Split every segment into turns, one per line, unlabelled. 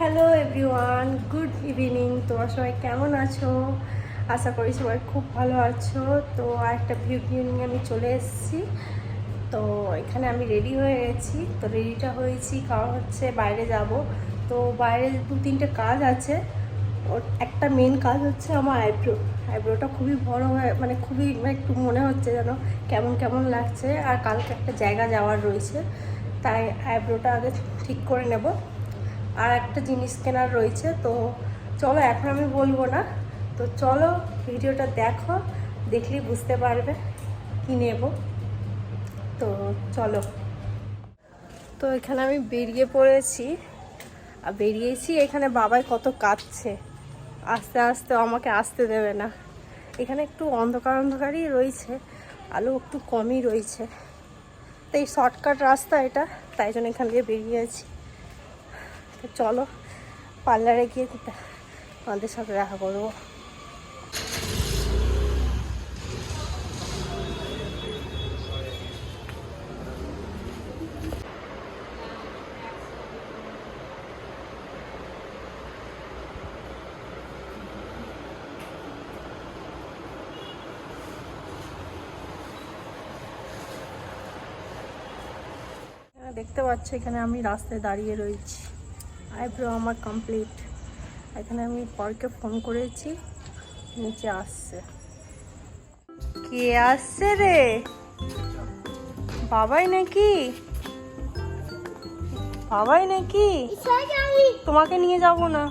Hello everyone, good evening. তোমরা সবাই কেমন আছো? আশা করি সবাই খুব ভালো আছো। তো আরেকটা ভিডিও নিয়ে আমি চলে এসেছি। তো এখানে আমি রেডি হয়ে গেছি। তো রেডিটা হয়েছি কারণ হচ্ছে বাইরে যাব। তো বাইরে 2-3টে কাজ আছে। ওর একটা মেন কাজ হচ্ছে আমার আইব্রোটা খুবই বড় হয়ে খুবই একটু মনে হচ্ছে যেন কেমন কেমন লাগছে। আর কালকে একটা জায়গা যাওয়ার রয়েছে, তাই আইব্রোটা আগে ঠিক করে নেব। আর একটা জিনিস কেনার রয়েছে। তো চলো, এখন আমি বলবো না। তো চলো ভিডিওটা দেখো, দেখলেই বুঝতে পারবে কি নেব। তো চলো। তো এখানে আমি বেরিয়ে পড়েছি, আর বেরিয়েছি। এখানে বাবাই কত কাঁদছে, আস্তে আস্তে আমাকে আসতে দেবে না। এখানে একটু অন্ধকার অন্ধকারই রয়েছে, আলো একটু কমই রয়েছে। তো এই শর্টকাট রাস্তা এটা, তাই জন্য এখান দিয়ে বেরিয়েছি। তো চলো পার্লারে গিয়ে আমাদের সাথে দেখা করবো। দেখতে পাচ্ছ এখানে আমি রাস্তায় দাঁড়িয়ে রয়েছি। আইব্রো আমার কমপ্লিট। এখানে আমি পরকে ফোন করেছি, নিচে আসছে। কে আসছে রে? বাবাই নাকি? বাবাই নাকি? তোমাকে নিয়ে যাব না,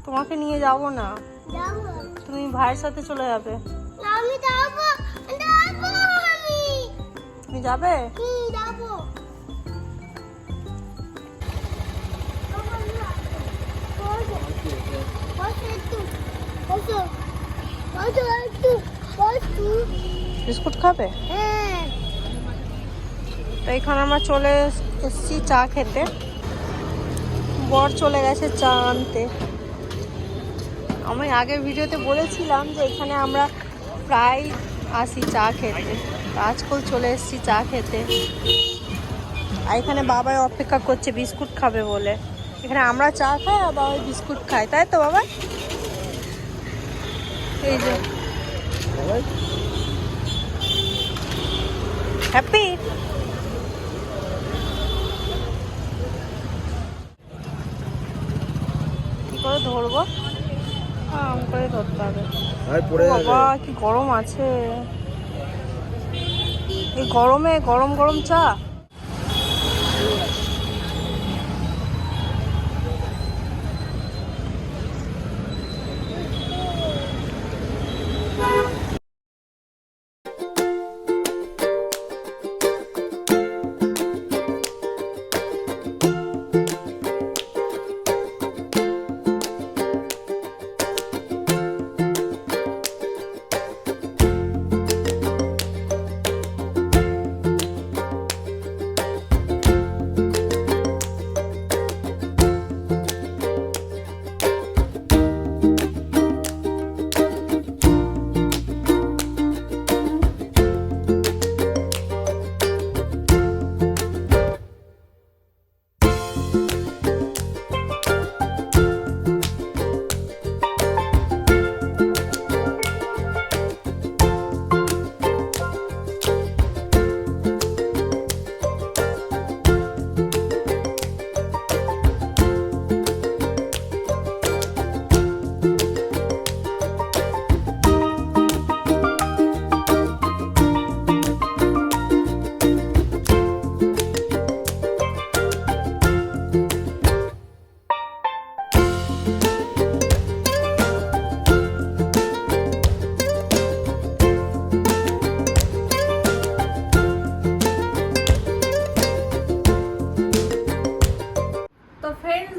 তোমাকে নিয়ে যাব না। তুমি ভাইয়ের সাথে চলে যাবে। তুমি যাবে? বিস্কুট খাবে? তো এখানে আমরা চলে এসেছি চা খেতে। বর চলে গেছে চা আনতে। আমি আগের ভিডিওতে বলেছিলাম যে এখানে আমরা প্রায় আসি চা খেতে। আজকাল চলে এসেছি চা খেতে। আর এখানে বাবাই অপেক্ষা করছে বিস্কুট খাবে বলে। এখানে আমরা চা খাই আর বাবাই বিস্কুট খায়, তাই তো বাবা? এই যে হ্যাপি। কি করে ধরবো? আম করে ধরতে হবে। বাবা কি গরম আছে! এই গরমে গরম গরম চা।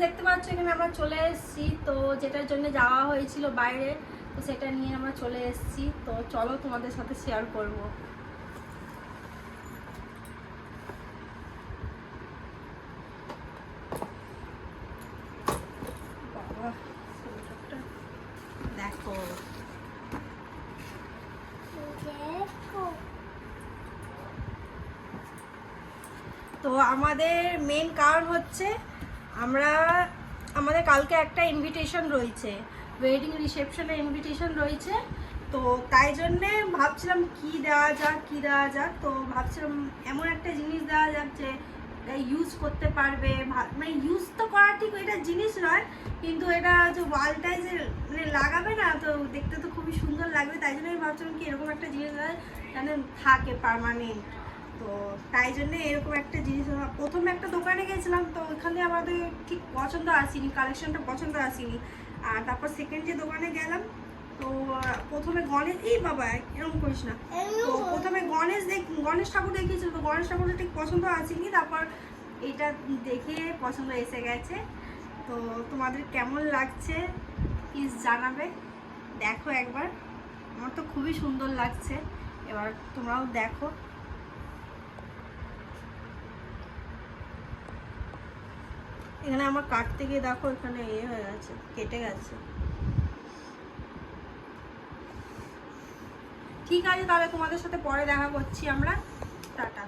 দেখতে পাচ্ছ এখানে আমরা চলে এসেছি। তো যেটার জন্য যাওয়া হয়েছিল বাইরে, তো সেটা নিয়ে আমরা চলে এসেছি। তো চলো তোমাদের সাথে শেয়ার করব। দেখো তো আমাদের মেন কারণ হচ্ছে আমাদের কালকে একটা ইনভিটেশন রয়েছে, ওয়েডিং রিসেপশনের ইনভিটেশন রয়েছে। তো তাই জন্যে ভাবছিলাম কি দেওয়া যাক। তো ভাবছিলাম এমন একটা জিনিস দেওয়া যাক যে ইউজ করতে পারবে, মানে ইউজ তো করা ঠিক এটা জিনিস নয়, কিন্তু এটা যে ওয়ালটায় যে লাগাবে না, তো দেখতে তো খুবই সুন্দর লাগবে। তাই জন্য আমি ভাবছিলাম কি এরকম একটা জিনিস যেন থাকে পার্মানেন্ট। তো তাই জন্য এরকম একটা জিনিস, প্রথমে একটা দোকানে গেছিলাম, তো ওখানে আমাদের ঠিক পছন্দ আসেনি, কালেকশনটা পছন্দ আসেনি। আর তারপর সেকেন্ড যে দোকানে গেলাম, তো প্রথমে এরকম করিস না। তো প্রথমে গণেশ ঠাকুর দেখিয়েছিল, তো গণেশ ঠাকুরটা ঠিক পছন্দ আসেনি। তারপর এটা দেখে পছন্দ এসে গেছে। তো তোমাদের কেমন লাগছে প্লিজ জানাবে। দেখো একবার, আমার তো খুবই সুন্দর লাগছে, এবার তোমরাও দেখো। এখানে আমার কাটতে গিয়ে দেখো এখানে হয়ে গেছে, কেটে গেছে। ঠিক আছে, তাহলে তোমাদের সাথে পরে দেখা করছি আমরা, টাটা।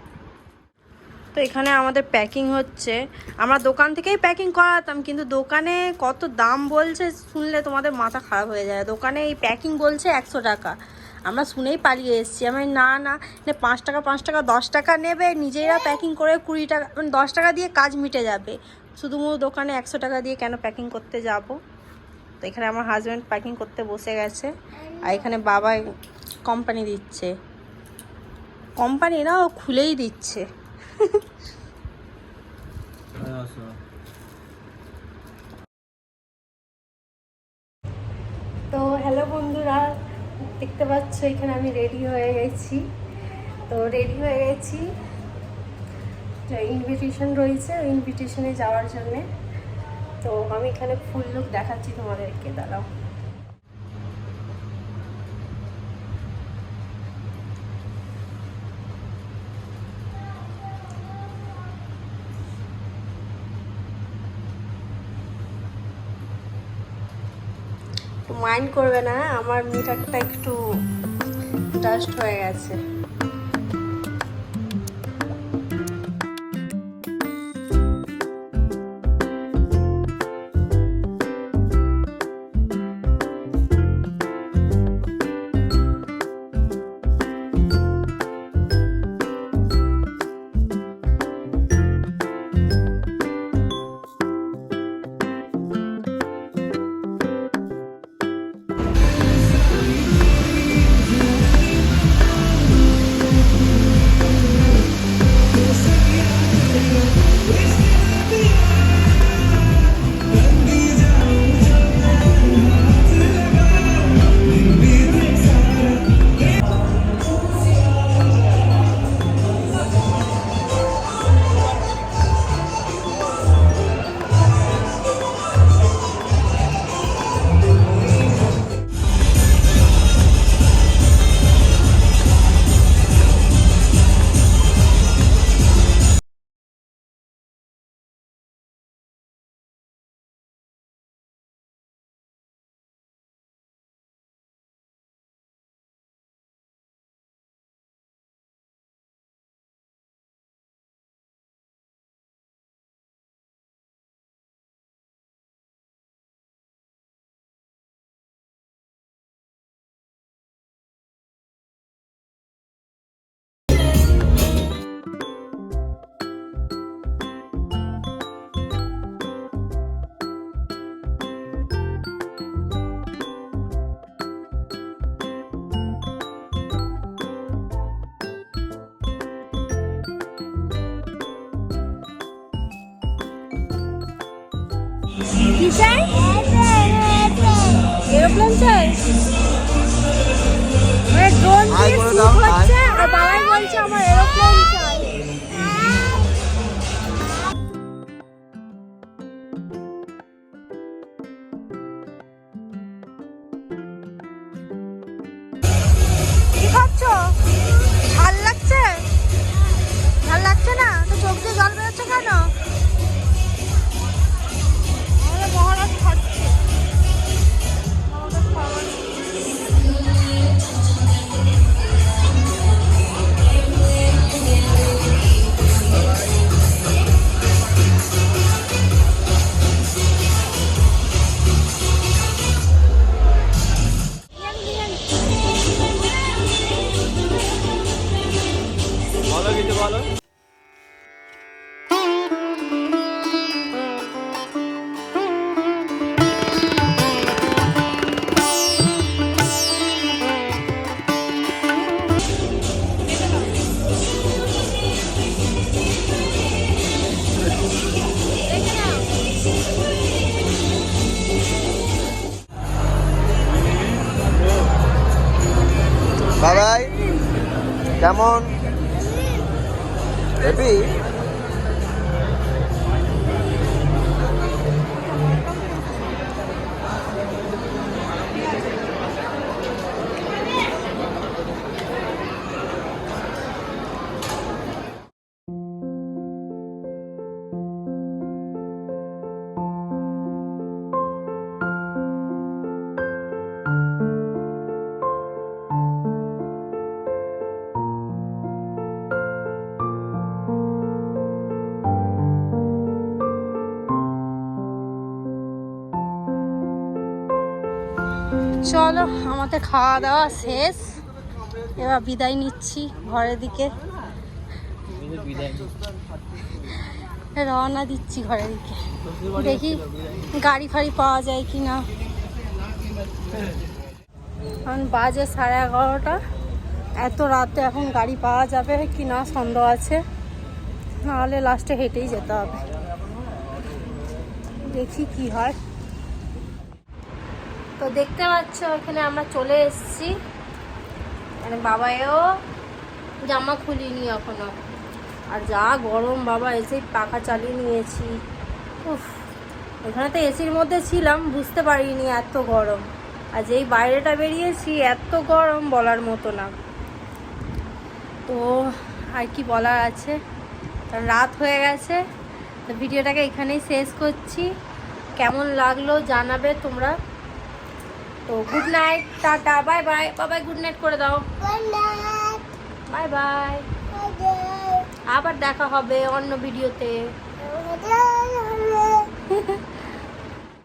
তো এখানে আমাদের প্যাকিং হচ্ছে। আমরা দোকান থেকেই প্যাকিং করাতাম, কিন্তু দোকানে কত দাম বলছে শুনলে তোমাদের মাথা খারাপ হয়ে যায়। দোকানে এই প্যাকিং বলছে 100 টাকা। আমরা শুনেই পালিয়ে এসেছি। আমি না 5 টাকা 10 টাকা নেবে, নিজেরা প্যাকিং করে 20 টাকা 10 টাকা দিয়ে কাজ মিটে যাবে। শুধুমাত্র দোকানে 100 টাকা দিয়ে কেন প্যাকিং করতে যাব? তো এখানে আমার হাজব্যান্ড প্যাকিং করতে বসে গেছে, আর এখানে বাবা কোম্পানি দিচ্ছে। কোম্পানি না, ও খুলেই দিচ্ছে। তো হ্যালো বন্ধুরা, দেখতে পাচ্ছ এখানে আমি রেডি হয়ে গেছি। ইনভিটেশন রয়েছে, ওই ইনভিটেশনে যাওয়ার জন্যে। তো আমি এখানে ফুল লুক দেখাচ্ছি তোমাদেরকে, দাঁড়াও। মাইন্ড করবে না, আমার মিটারটা একটু ডাস্ট হয়ে গেছে। কি চাই? এরোপ্লেন চাই? মানে ড্রোন দিয়ে শুট হচ্ছে, আর বাবাই বলছে আমার এরোপ্লেন চাই। কি খাচ্ছো? ঝাল লাগছে? ঝাল লাগছে না তো চোখ দিয়ে জল বেরোচ্ছে কেন? মহারাজ খাচ্ছে, আমাদের খাবার।
কেমন হেভি?
চলো আমাদের খাওয়া দাওয়া শেষ, এবার বিদায় নিচ্ছি ঘরের দিকে, রওনা দিচ্ছি ঘরের দিকে। দেখি গাড়ি ফাড়ি পাওয়া যায় কি না। এখন বাজে 11:30, এত রাতে এখন গাড়ি পাওয়া যাবে কি না সন্দেহ আছে, নাহলে লাস্টে হেঁটেই যেতে হবে। দেখি কি হয়। তো দেখতে পাচ্ছ এখানে আমরা চলে এসেছি, মানে বাবাও জামা খুলিনি এখনো, আর যা গরম বাবা, এসেই পাখা চালিয়ে নিয়েছি। উফ, এখানে তো এসির মধ্যে ছিলাম, বুঝতে পারিনি এত গরম, আর যেই বাইরেটা বেরিয়েছি এত গরম বলার মতো না। তো আর কি বলার আছে, রাত হয়ে গেছে, তো ভিডিওটাকে এখানেই শেষ করছি। কেমন লাগলো জানাবে তোমরা। তো good night, tata, bye bye. বাবাই গুড নাইট করে দাও। বাই বাই, আবার দেখা হবে অন্য ভিডিওতে।